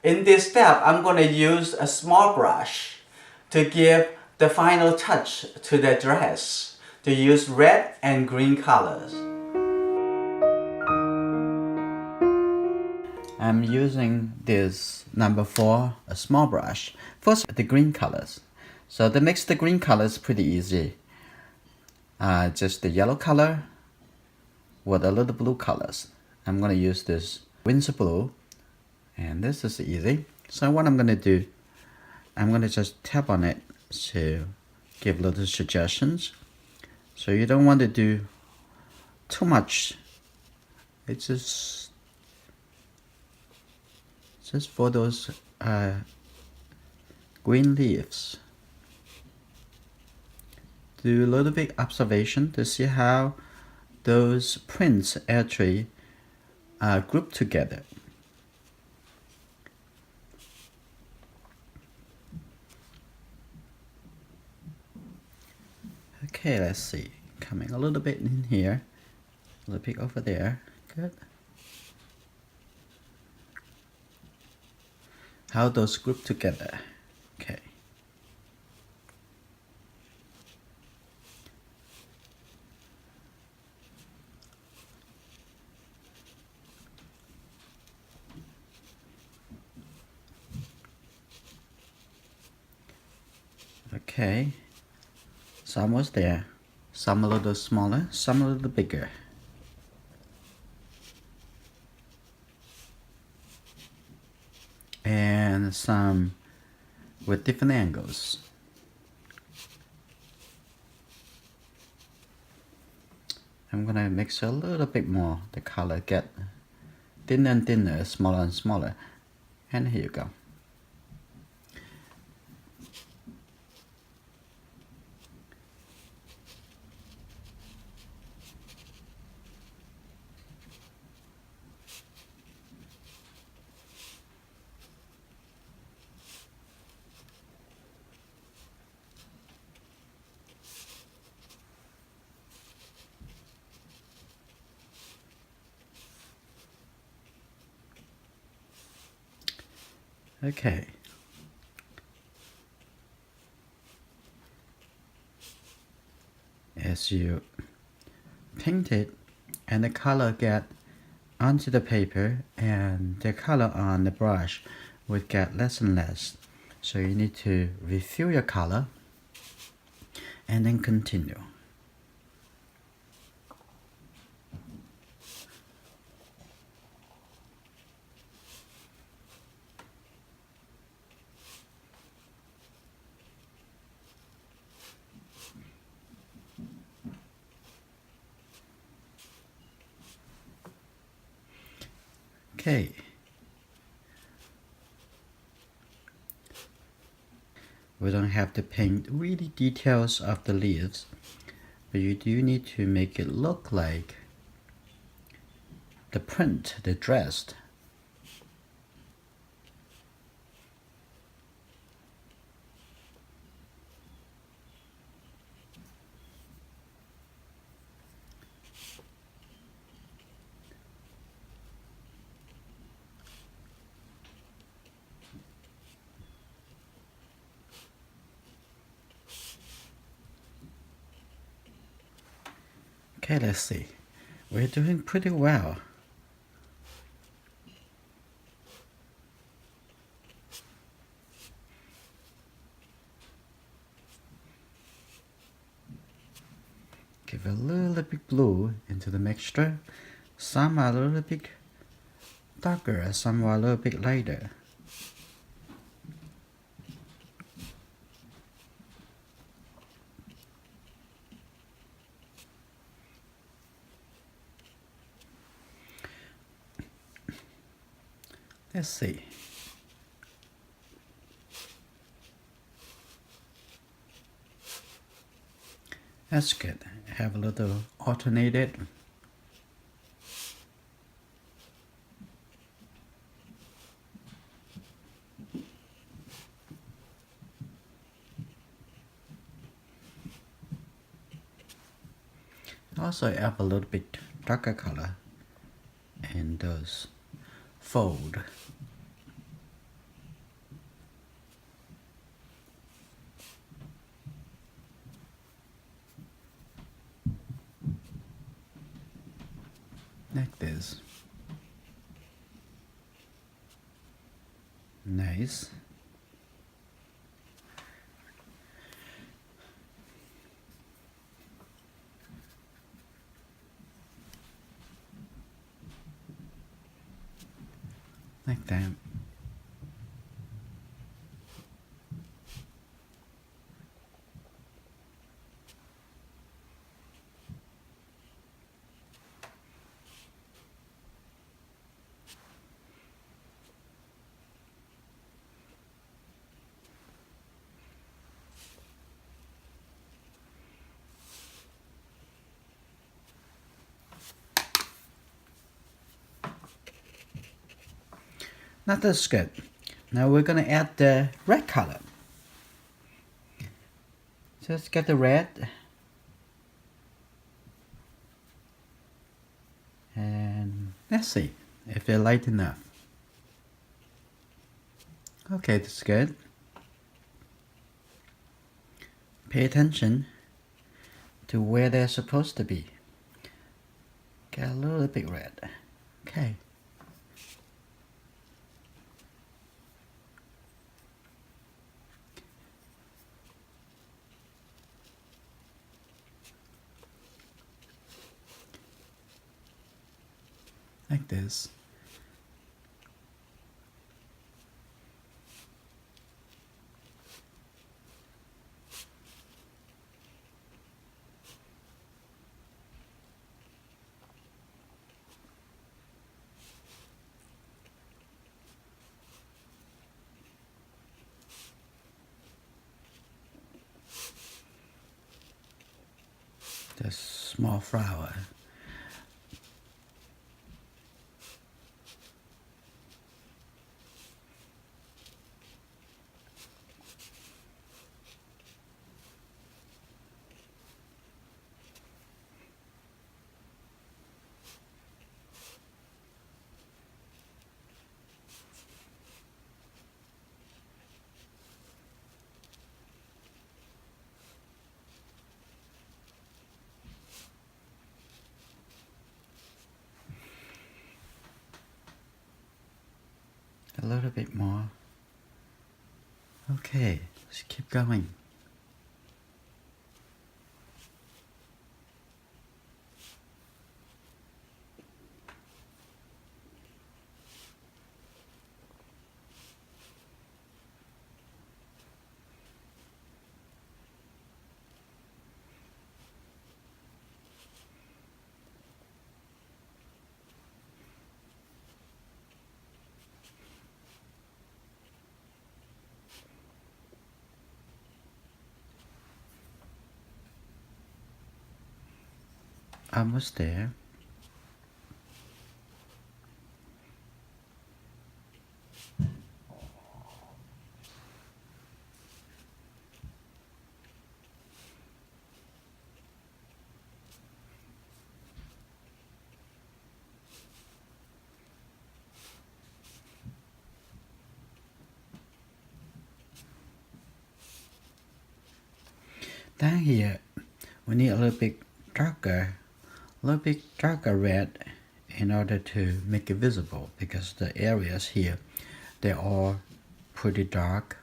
In this step, I'm going to use a small brush to give the final touch to the dress, to use red and green colors. I'm using this number 4, a small brush. First, the green colors. So to mix the green colors pretty easy. Just the yellow color with a little blue colors. I'm going to use this Windsor blue, and this is easy. So what I'm going to do, I'm going to just tap on it to give little suggestions. So you don't want to do too much. It's just for those green leaves. Do a little bit observation to see how those prints actually are grouped together. Okay, let's see. Coming a little bit in here, a little bit over there. Good. How those group together. Okay. Okay. Some was there. Some a little smaller, some a little bigger. And some with different angles. I'm gonna mix a little bit more. The color get thinner and thinner, smaller and smaller. And here you go. Okay. As you paint it and the color get onto the paper, and the color on the brush would get less and less. So you need to refill your color and then continue. Okay. We don't have to paint really details of the leaves, but you do need to make it look like the print, the dress. Okay, let's see. We're doing pretty well. Give a little bit blue into the mixture. Some are a little bit darker, some are a little bit lighter. Let's see. That's good. Have a little alternated. Also add a little bit darker color in those fold. like this. Nice. Like that. Now that's good. Now we're gonna add the red color. Just get the red. And let's see if they're light enough. Okay, that's good. Pay attention to where they're supposed to be. Get a little bit red. Okay. Like this. The small flower. A little bit more. Okay, let's keep going. Almost there. Down here, we need a little bit darker red in order to make it visible, because the areas here, they're all pretty dark.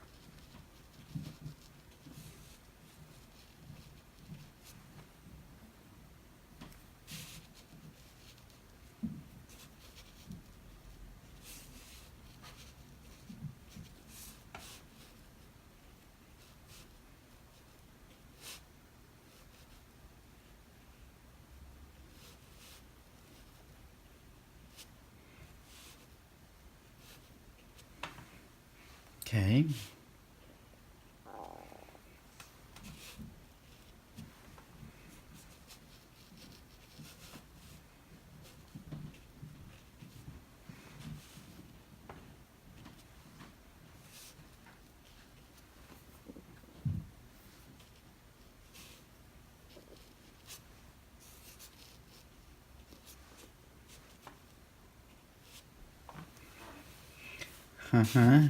Okay. Uh-huh.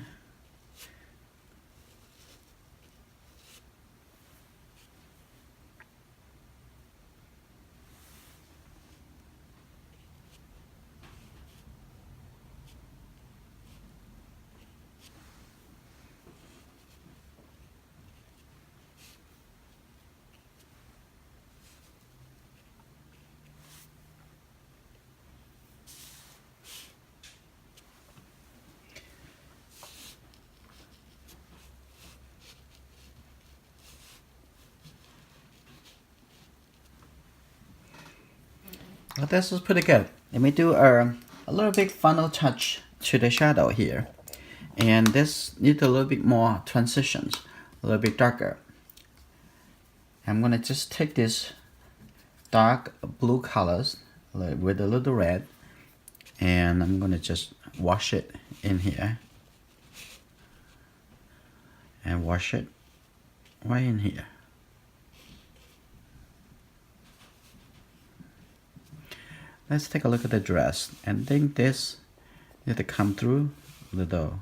Well, this is pretty good. Let me do a little bit final touch to the shadow here. And this needs a little bit more transitions, a little bit darker. I'm gonna just take this dark blue colors with a little red, and I'm gonna just wash it in here. And wash it right in here. Let's take a look at the dress, and I think this need to come through little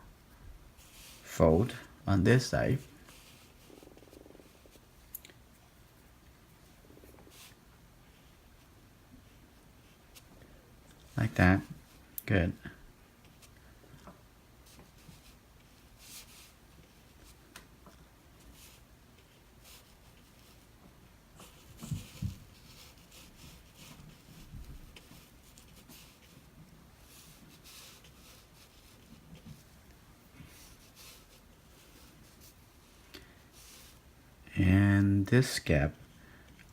fold on this side. Like that. Good. And this gap,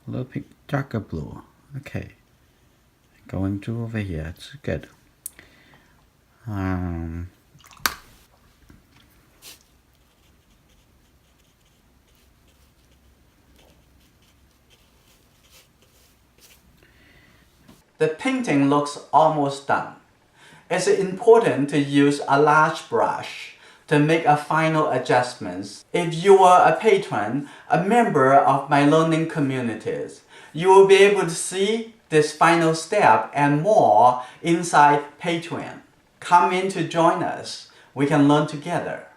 a little bit darker blue. Okay, going through over here, it's good. The painting looks almost done. It's important to use a large brush to make a final adjustments. If you are a patron, a member of my learning communities, you will be able to see this final step and more inside Patreon. Come in to join us. We can learn together.